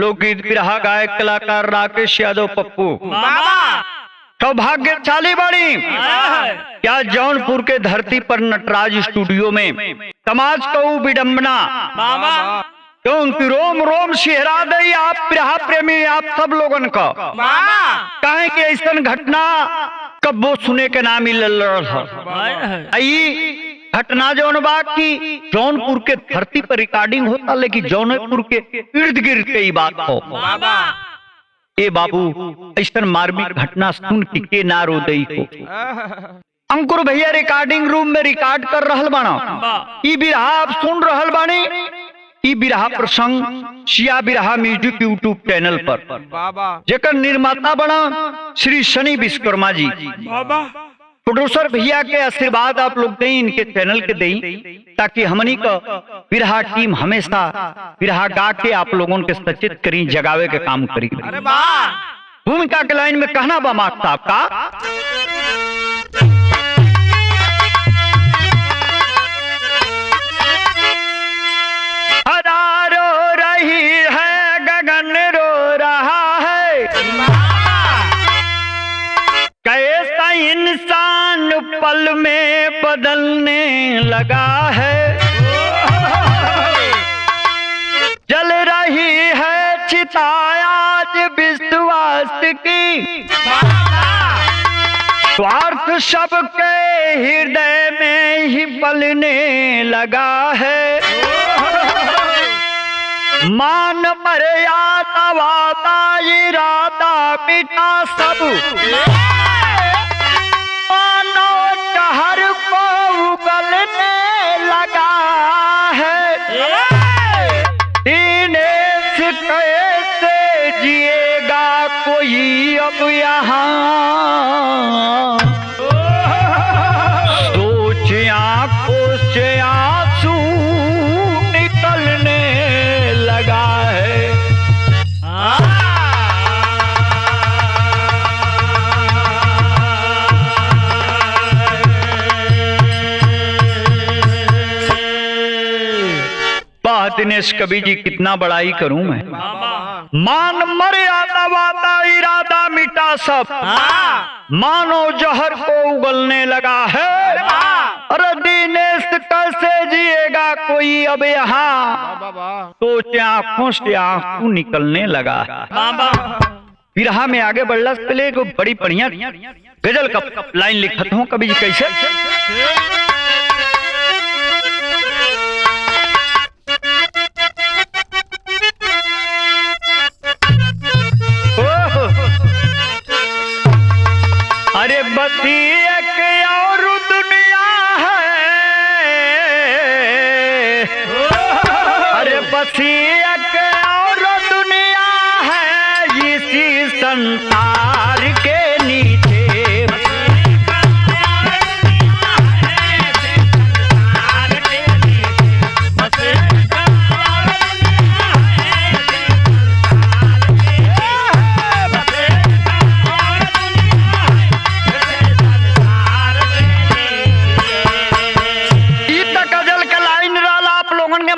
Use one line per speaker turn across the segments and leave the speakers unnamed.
लोकगीत बिरहा गायक कलाकार राकेश यादव पप्पू सौभाग्यशाली बड़ी क्या जौनपुर के धरती पर नटराज स्टूडियो में समाज को विडंबना तो उनकी रोम रोम सिहरा दई आप बिरहा प्रेमी आप सब लोगन का कहे कि ऐसा घटना कब वो सुने के नाम ही घटना जौन बा की जौनपुर के धरती पर रिकॉर्डिंग होता लेकिन जौनपुर के इर्द गिर्द की बात हो ए बाबू ऐसा मार्मिक घटना सुन के ना रो दई को अंकुर भैया रिकॉर्डिंग रूम में रिकॉर्ड कर रहल बाना ई बिरहा आप सुन रहल बानी ई बिरहा प्रसंग शिया बिरहा म्यूजिक यूट्यूब चैनल पर जेकर निर्माता बना श्री शनि विश्वकर्मा जी प्रोड्यूसर भैया के आशीर्वाद आप लोग दें इनके चैनल के दें ताकि हमनी का बिरहा टीम हमेशा बिरहा गा के आप लोगों के सचेत करी जगावे के काम करी। भूमिका के लाइन में कहना बा मास्टर साहब का हरा रो रही है गगन रो रहा है कैसा इंसान पल में बदलने लगा है जल रही है चिता आज विश्वास की स्वार्थ सबके हृदय में ही पलने लगा है मान मर्यादा वादा इरादा मिटा सब मानो कहर को उगलने लगा है दिनेश कैसे जिएगा कोई अब यहाँ सोच आंखों से आंसू निकलने लगा है दिनेश कवि जी कितना बड़ाई करूं मैं मान मर्यादा वादा इरादा मिटा सब मानो जहर को उगलने लगा है अरे दिनेश कैसे जिएगा कोई अब यहाँ सोच आंखों से आंसू निकलने लगा बिरहा में आगे बढ़ला से पहले को बड़ी बढ़िया गजल का लाइन लिखत हूँ कवि जी कैसे अरे बसी एक और दुनिया है अरे बसी एक और दुनिया है इसी संसार के नीचे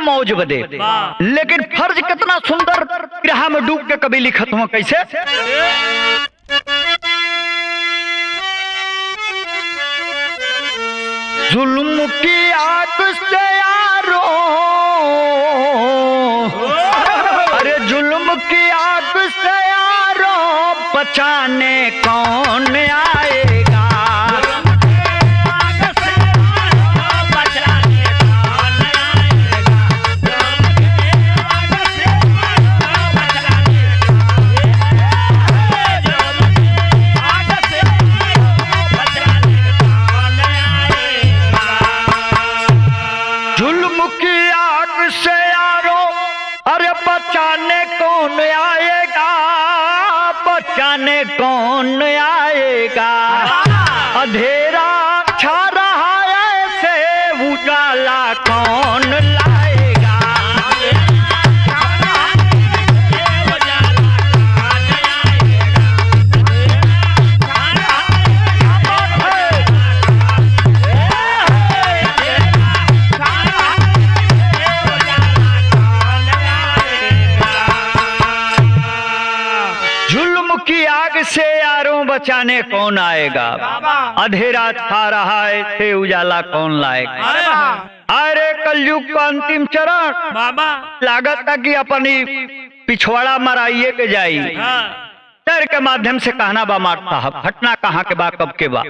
मौज बदे लेकिन फर्ज कितना सुंदर बिरहा में डूब के कभी लिखत हुआ कैसे जुल्म की आग से यारो अरे जुल्म की आग से यारो बचाने कौन आएगा कौन आएगा अंधेरा छा रहा ऐसे उजाला कौन लाएगा बचाने कौन आएगा, अंधेरा छा रहा है ऐसे उजाला कौन लाएगा। अरे कलयुग का अंतिम चरण
बाबा
लागत था कि अपनी पिछवाड़ा मराइए के जाई। शहर के माध्यम से कहना बा मार साहब, घटना कहाँ के बा कब के बा।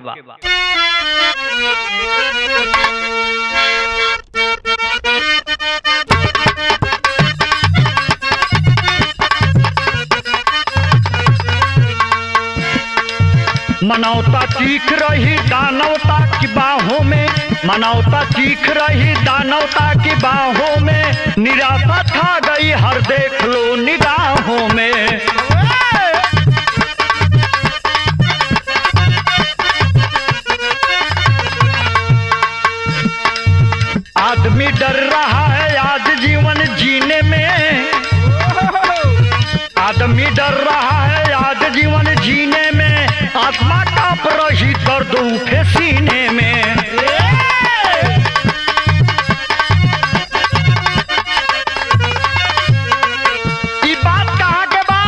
मनौता चीख रही दानवता की बाहों में, मनौता चीख रही दानवता की बाहों में, निराशा छा गई हर देख लो निगाहों में। आदमी डर रहा है आज जीवन जीने में, आदमी डर रहा है आज जीवन जीने में, आत्मा कांप रही दर्द उठे सीने में। ये बात कहाँ के बा,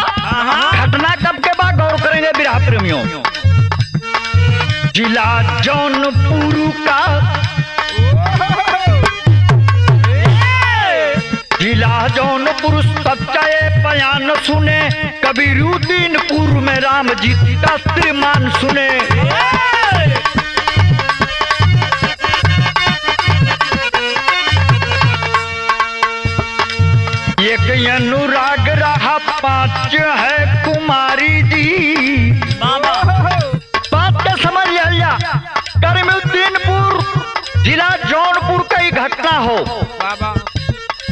घटना कब के बा, गौर करेंगे बिरहा प्रेमियों। जिला जौनपुर का, जिला जौनपुर सच्चा बयान सुने, कबीरुद्दीनपुर में राम जी का श्रीमान सुने। एक अनुराग रहा, पांच है कुमारी जी। बात क्या समझ लिया, कबीरुद्दीनपुर जिला जौनपुर का ही घटना हो।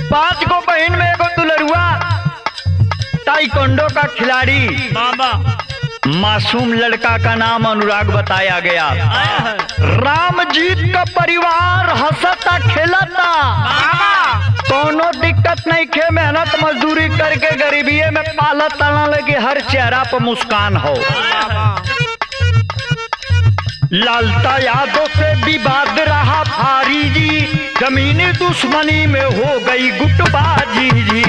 पांच को बहन में एगो दुलरुआ ताइक्वांडो का खिलाड़ी, मासूम लड़का का नाम अनुराग बताया गया। रामजीत का परिवार हंसता खेलता, कोनो दिक्कत नहीं खे, मेहनत मजदूरी करके गरीबी में पालत ताना लगे, हर चेहरा पर मुस्कान हो। लालता यादों से विवाद रहा भारी जी, जमीनी दुश्मनी में हो गई गुटबाजी जी।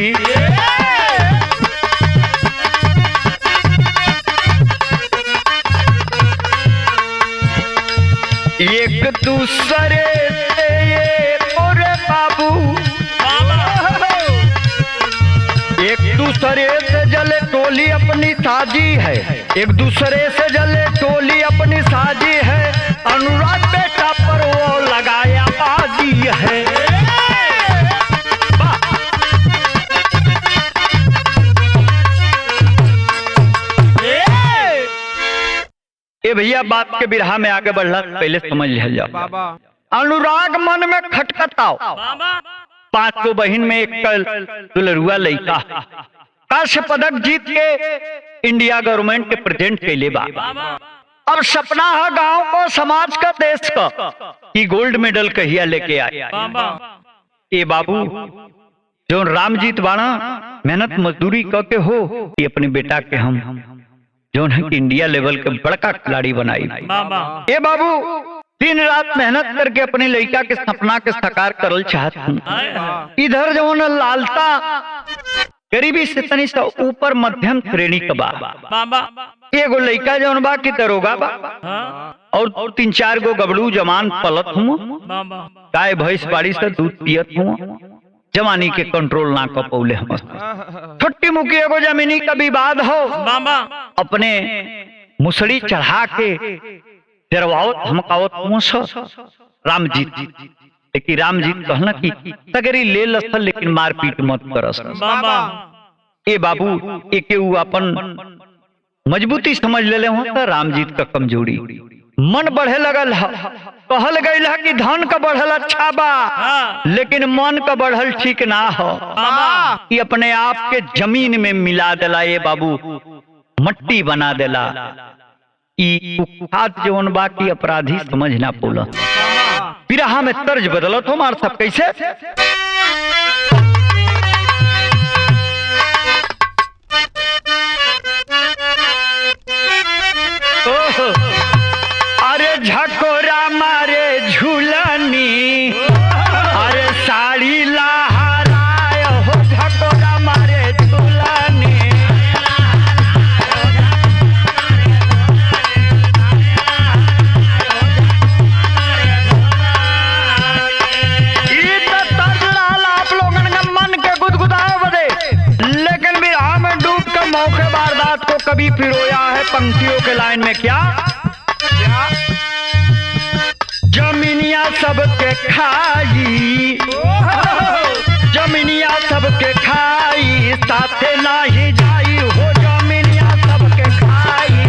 एक दूसरे से ये पूरे बाबू, एक दूसरे से जले टोली अपनी साजी है, एक दूसरे से जले टोली अपनी साजी है, अनुराग बेटा पर वो लगाया बाजी है। ये भैया बात के बिरहा में आगे बढ़ला, पहले समझ लिया जाओ। अनुराग मन में खटखटाओ, पांच को बहन में एक दुलरुआ लड़का कांस्य पदक जीत के इंडिया गवर्नमेंट के प्रेजेंट कैले बा। अब सपना है गांव को, समाज का, देश का कि गोल्ड मेडल कहिया लेके आए। ये बाबू जो रामजीत बाणा मेहनत मजदूरी करके हो कि अपने बेटा के हम जो है इंडिया लेवल के बड़का खिलाड़ी बनाई। ये बाबू दिन रात मेहनत करके अपने लड़का के सपना के साकार करल चाहत हूँ। इधर जो न लालता गरीबी से तनी सा ऊपर मध्यम श्रेणी का बा। एगो लड़का जौन बा की दरोगा बा, और तीन चार गो गबड़ू जवान पलत हूँ, गाय भैंस बाड़ी से दूध पियत हूँ, जवानी के कंट्रोल ना कर पौले हम। छोटी मुखी एगो जमीनी का विवाद हो, अपने मुसड़ी चढ़ा के डरवावत धमकावत रामजीत, लेकिन रामजीत कहना कि सगरी ले लसल लेकिन मारपीट मत करस। ए बाबू एक अपन मजबूती समझ ले हो तो रामजीत का कमजोरी मन बढ़े लगल है। कहल गई है कि धन का बढ़ल अच्छा बा, लेकिन मन का बढ़ल ठीक ना हो। ये अपने आप के जमीन में मिला देला, ये बाबू मट्टी बना देला। कुख्यात जवन बा की अपराधी समझ ना पोला। बिरहा में तर्ज बदलत हो मार सब कैसे। अरे झकोरा मारे झूलनी, अरे साड़ी लहराए हो, झकोरा मारे झूलनी। कभी पिरोया है पंक्तियों के लाइन में क्या जमीनिया सबके खाई जमीनिया सबके खाई साथे नाही जाई हो जमीनिया सबके खाई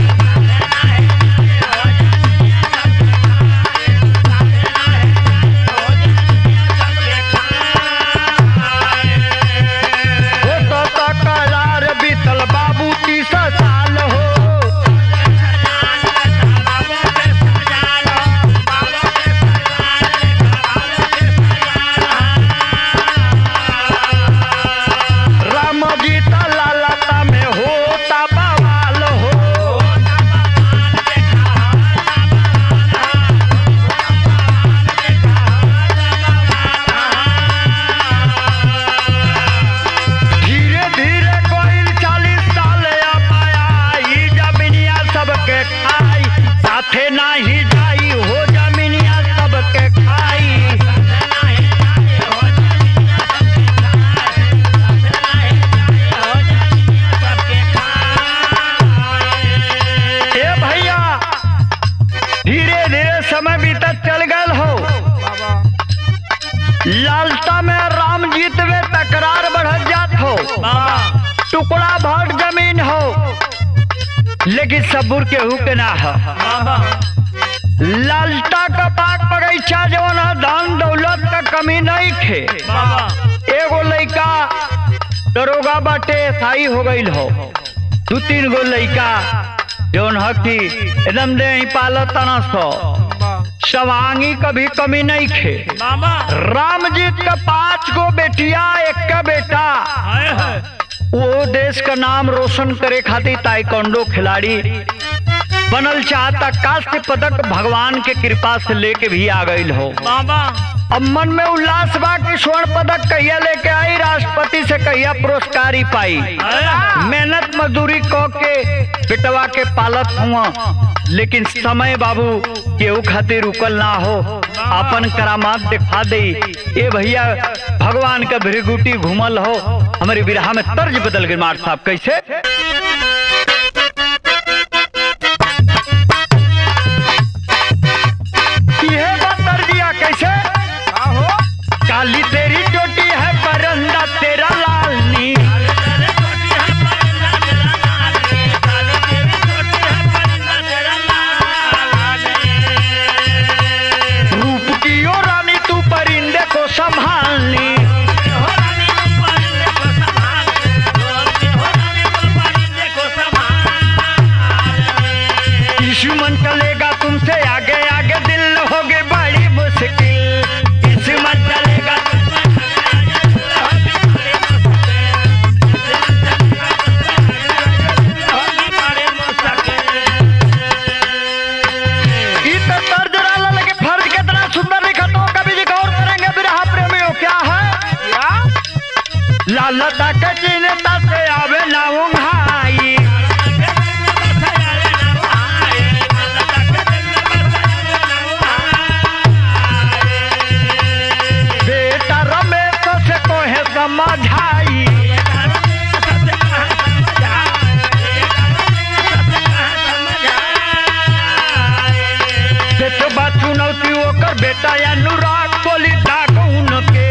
हो तो करार बीतल बाबू 30 साल हो नाही जाई हो जमीनिया सबके खाई ए भैया धीरे धीरे समय बीतत चल गल हो लालता में राम जीत में तकरार बढ़त जात हो टुकड़ा भर जमीन हो लेकिन सबूर के हु के ना हो लालता का बाग बगीचा जवन दान दौलत का कमी नहीं थे एगो लड़का दरोगा बाटे साई हो गईल हो 2-3 गो लड़का जवन हकी एकदम दे पालत तना सो सवांगी कभी कमी नहीं थे राम जी का 5 गो बेटिया 1 का बेटा वो देश का नाम रोशन करे खातिर ताइक्वांडो खिलाड़ी बनल चाहता कांस्य पदक भगवान के कृपा से लेके भी आ गई हो अब मन में उल्लास बा कि स्वर्ण पदक कहिया लेके आई राष्ट्रपति से कहिया पुरस्कार ही पाई मेहनत मजदूरी क के बेटवा के पालत हुआ लेकिन समय बाबू केहू खातिर रुकल ना हो अपन करामात दिखा दे ए भैया भगवान का भृगुटी घूमल हो हमारे बिरहा में तर्ज बदल गए मार साहब कैसे कैसे काली तेरी चोटी है परंदा तेरा लालनी रूप की ओ रानी तू परिंदे को संभालनी दुश्मन चलेगा तुमसे आगे आगे दिल होगे बड़ी मुश्किल दुश्मन चलेगा लगे फर्ज कितना सुंदर लिखा तो कभी जी गौर करेंगे बिरहा प्रेमियों क्या है लालता के चिन्हता से आवे ना उंघाई समझाई चुनौती होकर बेटा अनुराग बोली डाकून के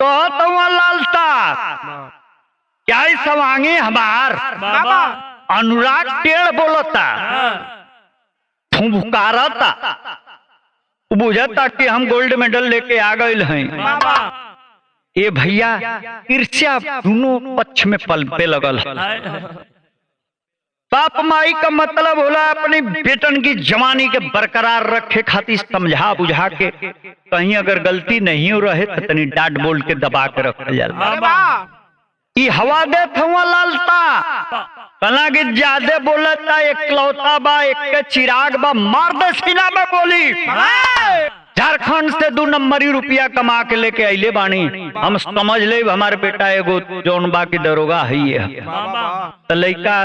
तो लालता क्या सवांगी हमार अनुराग टेढ़ बोलता फुंफुकारता बुझता कि हम गोल्ड मेडल लेके आ गए हैं ये भैया ईर्ष्या दोनों पक्ष में पलपे लगल है बाप माई का मतलब होला अपनी बेटन की जवानी के बरकरार रखे खातिर समझा बुझा के कहीं अगर गलती नहीं हो रहे तो तनी डांट बोल के दबा के रखल जाला हवा दे हुआ लालता कला कि ज्यादा बोलता एक लौता बा एक के चिराग बा मार दे सीना में बोली झारखंड से 2 नंबरी रुपया कमा के लेके अले बानी, हम समझ ले हमारे बेटा एगो जौन बा की दरोगा है तो लड़का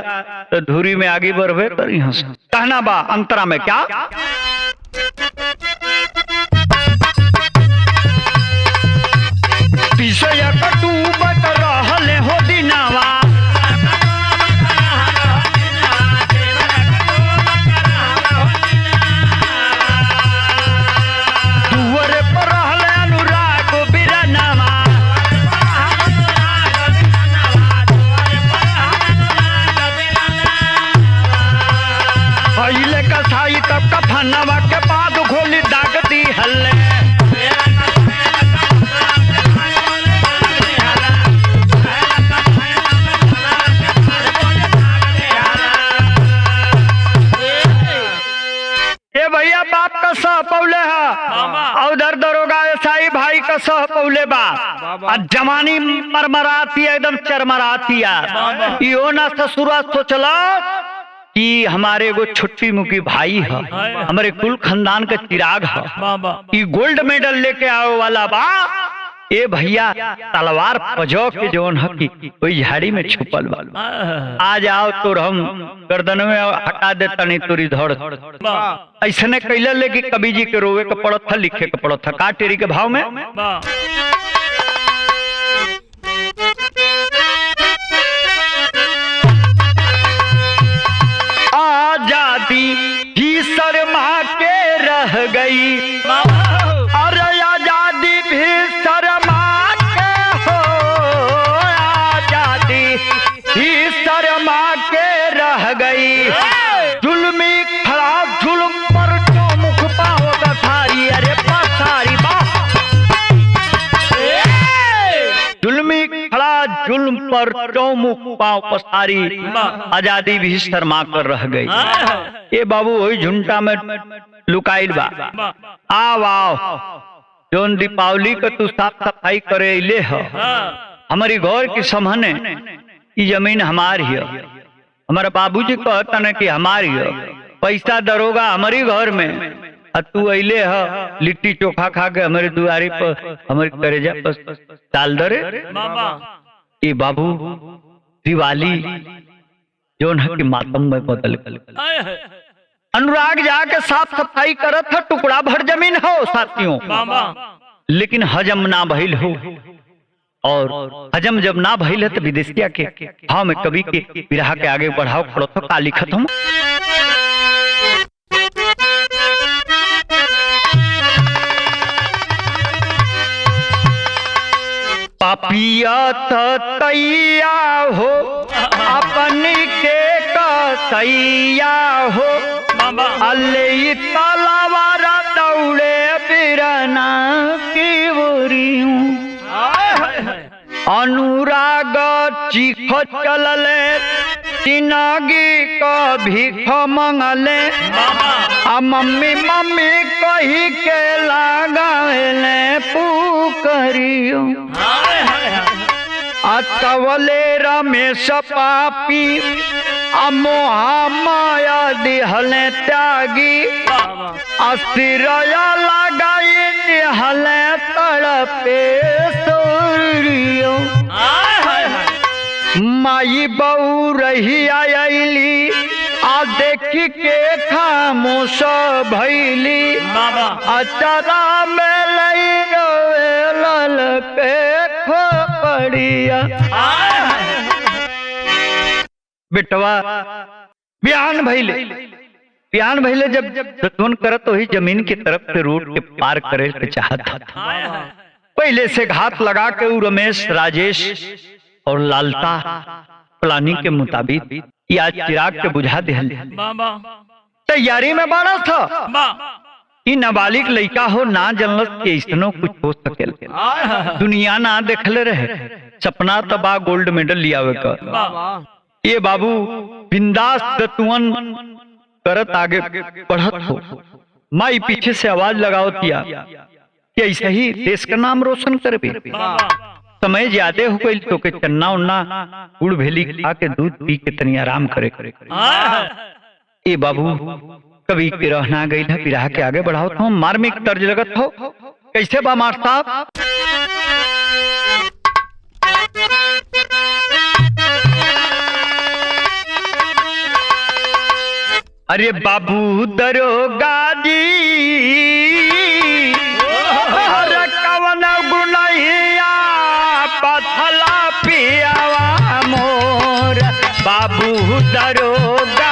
तो धूरी में आगे बढ़े करी हंस कहना बा अंतरा में क्या पीछे कटूबत रहले हो दिनावा दुअरे पर रहले अनुराग बिरनावा पहले कसाई तब कफनवा के बाद खोली दाग दी हल्ले भैया बाप का सह पौले है उधर दरोगा साई भाई का सह पौले बा जवानी मरमराती एकदम चरमराती यो ना ससुरा सोचला कि हमारे एगो छुट्टी मुखी भाई है हमारे कुल खानदान का चिराग है गोल्ड मेडल लेके आओ वाला बा ए भैया तलवार पजो के जोन हकी कोई झाड़ी में छुपल बा आ जाओ तो हम गर्दन में हटा दे तनी तोरी धड़ ऐसने कैले ले कि कवि जी के रोवे के पड़त था लिखे के पड़त था का टेरी के भाव में आजादी ही शर्मा के रह गई और आजादी भी शर्मा के हो आजादी ही शर्मा के रह गई जुल्मी खड़ा जुल्म पर जो मुख पाओ गथारी अरे पथारी बा जुल्मी खड़ा जुल्म पर जो मुख पाओ पसारी आजादी भी शर्मा कर रह गई ये बाबू वही झुंटा में लुकाइल बा आओ आओ जोन दीपावली का तू साफ सफाई करे ले हो हमारी घर की समहने ये जमीन हमारी है हमारे बाबूजी कहता न कि हमारी है पैसा दरोगा हमारी घर में तू अले है लिट्टी चोखा खा के हमारे दुआरी पर हमारे करेजा पर डाल दरे ये बाबू दिवाली जोन है कि मातम में बदल अनुराग जाके साफ सफाई करत था टुकड़ा भर जमीन हो साथियों लेकिन हजम ना भइल हो और हजम जब ना भइल है तो विदेशिया के भाव में कवि के विरह के आगे बढ़ाओ खड़ो तो काली खत्म पापिया तैया हो अपनी के कसैया हो अल्ले तलवारा दौड़े बिरना की बोरियूं अनुराग चीख चलले जिंदगी का भीख मंगले आ मम्मी मम्मी कही के लगाले पुकरियो अतवले रमेश पापी अमोहा माया दिहले त्यागी अस्थिरया लगाई दिहले तड़पे सोरियो माई बहू रही आयली आ देखी के खामोश भैली अचरा में लई लल के खोपड़िया बेटवा बयान भैले जब जतवन करत वही जमीन की तरफ से रोड के पार करे के चाहता पहले से घात लगा के वो रमेश राजेश और लालता प्लानिंग के मुताबिक या चिराग के बुझा दे तैयारी में बाड़ा था ई नाबालिग लड़का हो ना जनलस के इसनो कुछ हो सके दुनिया ना देखले रहे सपना तबा गोल्ड मेडल लियावे का ये बाबू बिंदास गतुअन करत आगे बढ़त हो माई पीछे से आवाज लगाओ दिया कि ऐसे ही देश का नाम रोशन करबे समय ज्यादा हो गई तो के चन्ना उन्ना गुड़ भेली खा के दूध पी के तनी आराम करे ए बाबू कभी के रहना गई था बिरहा के आगे बढ़ाओ तो मार्मिक तर्ज लगत हो। कैसे बा मार साहब? अरे बाबू दरोगा जी कवन गुनहिया पथला पियावा मोर बाबू दरोगा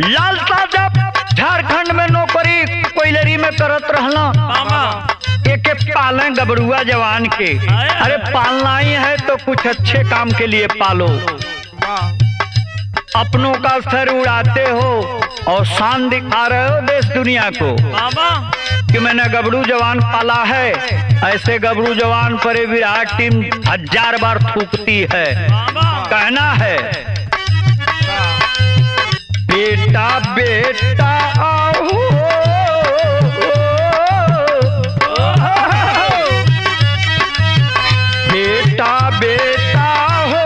लालसा जब झारखंड में नौकरी कोयलरी में करत रहना एक पाले गबरुआ जवान के। अरे पालना ही है तो कुछ अच्छे काम के लिए पालो। अपनों का सर उड़ाते हो और शान दिखा रहे हो देश दुनिया को कि मैंने गबरू जवान पाला है। ऐसे गबरू जवान पर विराट टीम 1000 बार थूकती है। कहना है बेटा बेटा आओ बेटा बेटा हो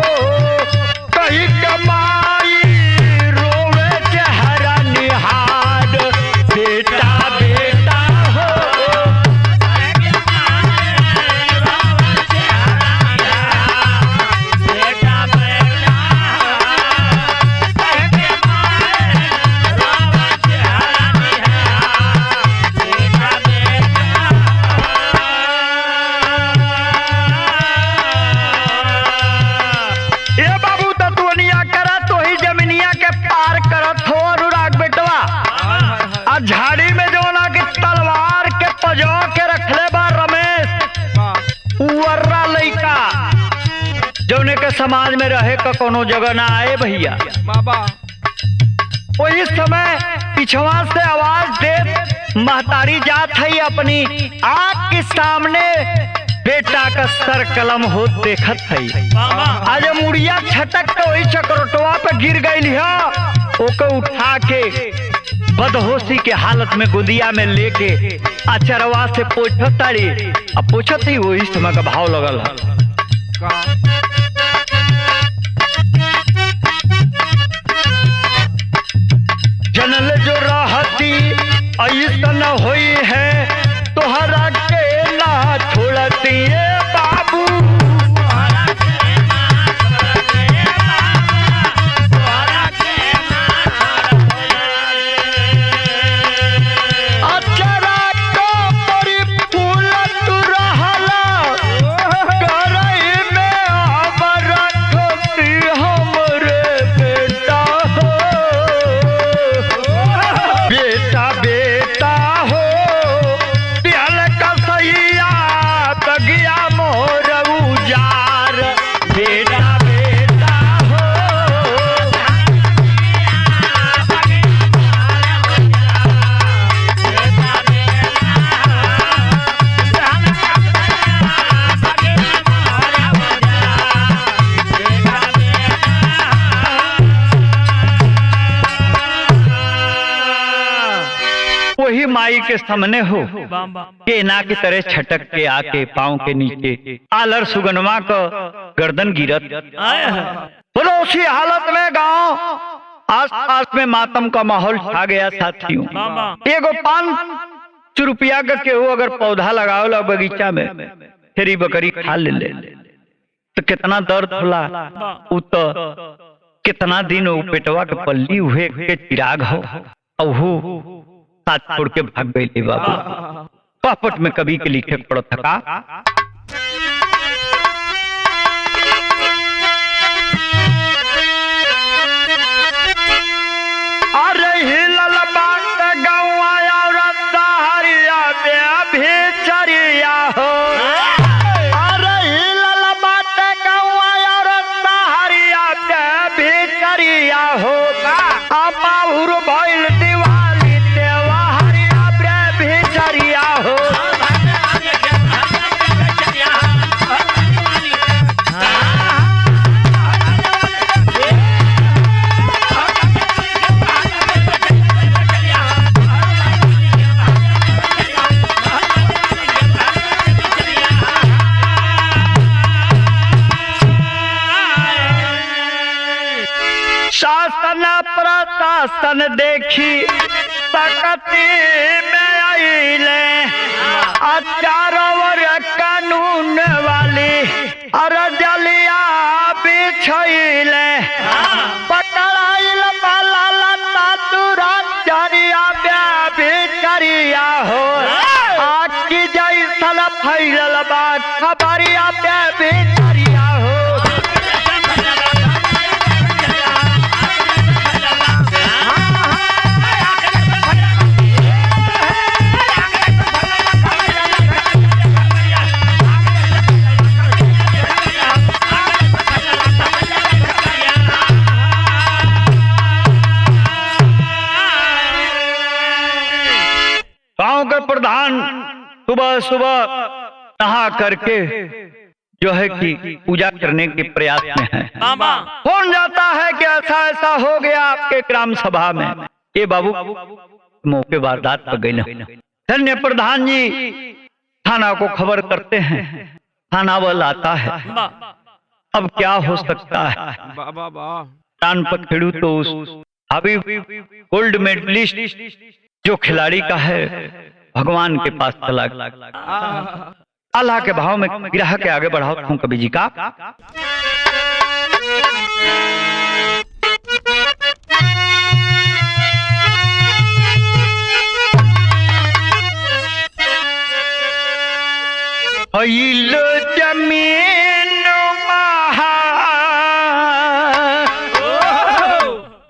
कहीं कमाई रोवे चेहरा निहार बेटा बेटा हो झाड़ी में जो ना कि तलवार के पजो के रखले बा रमेश उर्रा लइका जौने के समाज में रहे का कोनो जगह ना आए भैया बाबा। वही समय पिछवा से आवाज दे महतारी जात है अपनी आँख के सामने बेटा का सर कलम हो देखत है। आज मुड़िया छटक के वही चक्रोटवा पे गिर गई है। ओके उठा के बदहोशी के हालत में गोदिया में लेके अचरवा से पोछत तारी। अब पोछत ही वही समय का भाव लगल है। जनल जो रहती ऐसन होई है तोहरा के ना छोड़ती बाबू माई के सामने हो केना की तरह छटक के आके पांव के नीचे आलर सुगनमा का गर्दन गिरत। बोलो उसी हालत में गांव आस पास में मातम का माहौल छा गया साथियों। एगो 5 रुपया का केहू अगर पौधा लगाओ ला बगीचा में फेरी बकरी खा ले तो कितना दर्द होला। उ तो कितना दिन वो पेटवा के पल्ली हुए के चिराग हो अहू साथ छोड़ के भाग गई बाबू। पापट में कभी के लिखे पड़ो थका। अरे हिलल बाट गौआ और हरिया भेचरिया हो। अरे हिलल बाट गौआ और हरिया भेचरिया हो। बाहुर भइल दिवाली देवा हरिया भेचरिया शासन प्रशासन देखी सकती में आइले, चारों ओर कानून वाली अरे जलिया बिछैले, पकड़ाइल बाला लता तुरंत जरिया बिचरिया हो, आखी जैसल फैलल बा खबरिया बिचरिया हो। गांव के प्रधान सुबह सुबह नहा करके जो है कि पूजा करने के प्रयास में है। फोन जाता है कि ऐसा ऐसा हो गया आपके ग्राम सभा में। ये बाबू मौके वारदात पर गए। धन्य प्रधान जी थाना को खबर करते हैं, थाना वाला आता है। अब क्या हो सकता है? कान पखेड़ू तो उस अभी गोल्ड मेडलिस्ट जो खिलाड़ी का है भगवान के पास चला। अल्लाह के भाव में ग्रह के आगे बढ़ाओ तुम कवि जी का। जमीन महा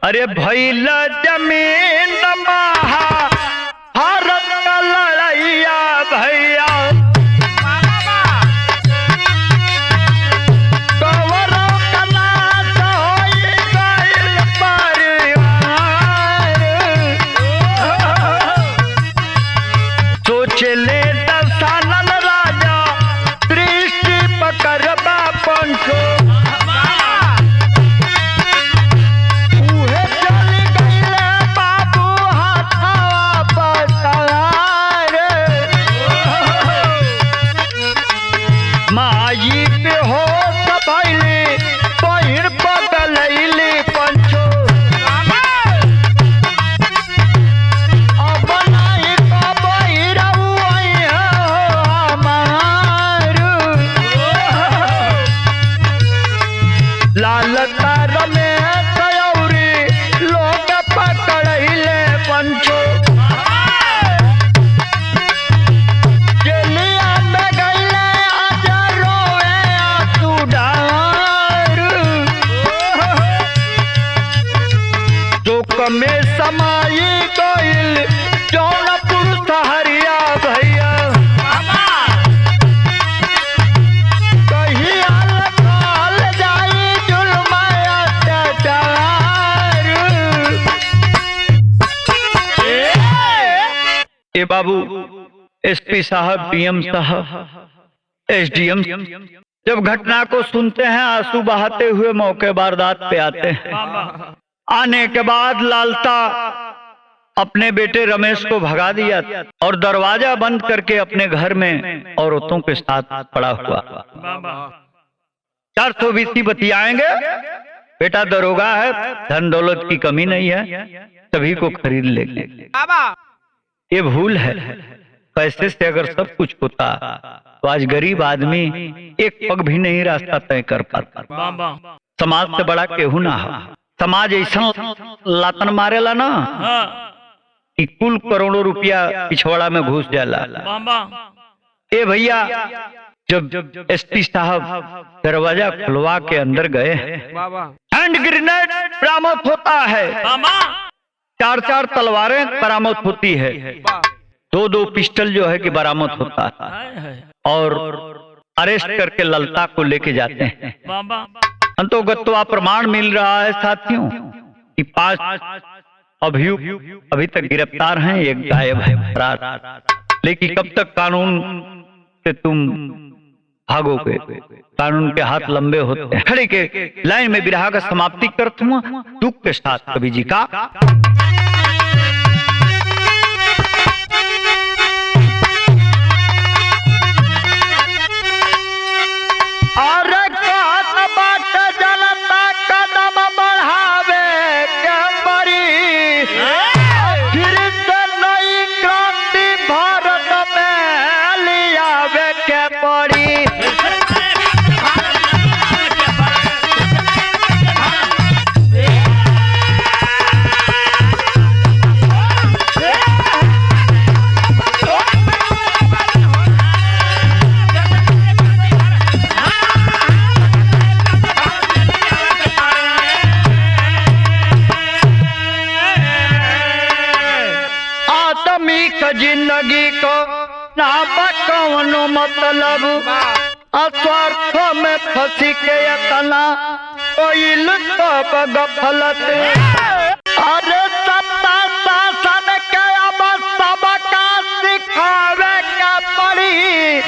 अरे भैल जमीन महा भारत का लड़ैया भैया, कौरव का नाश होई गइल परिवार, सोच ले दशानन राजा दृष्टि पकड़बा पंचो, में समाई गइल जौनपुर सहरिया भैया, कहीं अलग जाई जुल्म अत्याचार। ए बाबू एसपी साहब, डीएम साहब, एसडीएम जब घटना को सुनते हैं आंसू बहाते हुए मौके वारदात पे आते हैं। आने के बाद लालता अपने बेटे रमेश को भगा दिया और दरवाजा बंद करके अपने घर में औरतों के साथ पड़ा हुआ। 420 बतियाएंगे, बेटा दरोगा है, धन दौलत की कमी नहीं है, सभी को खरीद लेंगे। ये भूल है। पैसे से अगर सब कुछ होता तो आज गरीब आदमी एक पग भी नहीं रास्ता तय कर पाता। समाज से बड़ा केहू ना हो। समाज ऐसा लातन मारेला ना कि कुल करोड़ों रुपया पिछवाड़ा में घुस जाला। ए भैया जब एसपी साहब दरवाजा खुलवा के अंदर गए, हैंड ग्रेनेड बरामद होता है, 4-4 तलवारें बरामद होती है, 2-2 पिस्टल जो है कि बरामद होता है और अरेस्ट करके ललता को लेके जाते हैं। अंतोगत्वा प्रमाण मिल रहा है साथियों कि 5 अभियुक्त अभी तक गिरफ्तार हैं, एक गायब है, फरार। लेकिन कब तक कानून से तुम भागोगे? कानून के हाथ लंबे होते हैं। खड़े के लाइन में बिरहा का समाप्ति करता हूँ दुख के साथ कवि जी का। और जनता कदम बढ़ावे जिंदगी को ना कौनो मतलब, अस्वार्थ में फंसी के इतना कोई लुत्फ गफलत। अरे सत्ता शासन के अब सबका सिखावे के पड़ी,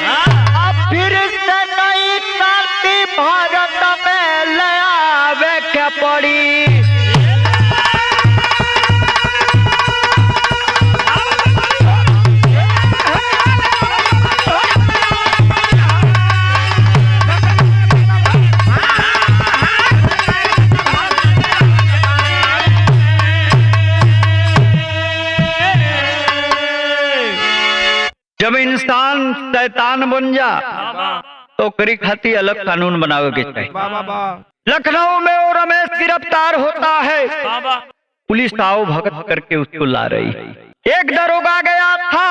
अब फिर से नई क्रांति भारत में ले आवे के पड़ी। जब इंसान शैतान बन जा तो करी खाती अलग कानून बनावे के चाहिए। लखनऊ में वो रमेश गिरफ्तार होता है, पुलिस आओ भगत करके उसको ला रही। एक दरोगा गया था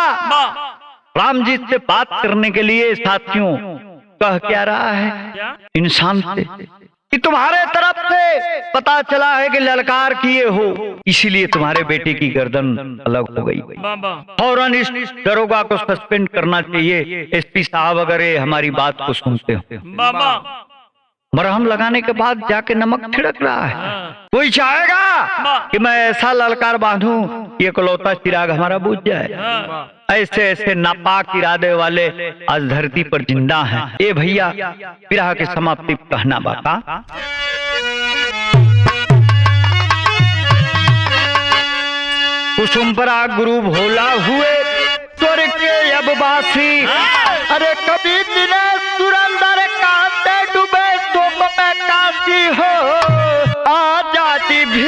राम जी से बात करने के लिए, साथियों कह क्या रहा है इंसान से कि तुम्हारे तरफ से पता चला है कि ललकार किए हो, इसीलिए तुम्हारे बेटे की गर्दन अलग हो गई। फौरन इस दरोगा को सस्पेंड करना चाहिए। एसपी साहब अगर ये हमारी बात को सुनते हो। मरहम लगाने के बाद जाके नमक छिड़क रहा है। कोई चाहेगा कि मैं ऐसा ललकार बांधूं कि इकलौता चिराग हमारा बुझ जाए। ऐसे ऐसे नापाक इरादे वाले आज धरती पर जिंदा हैं। ए भैया विरह के समाप्ति कहना बाका। कुसुमपरा गुरु भोला हुए स्वर्ग के अब वासी। अरे कभी दिनेश सुरंदर कांटे डूबे तुम में काशी हो, आजादी भी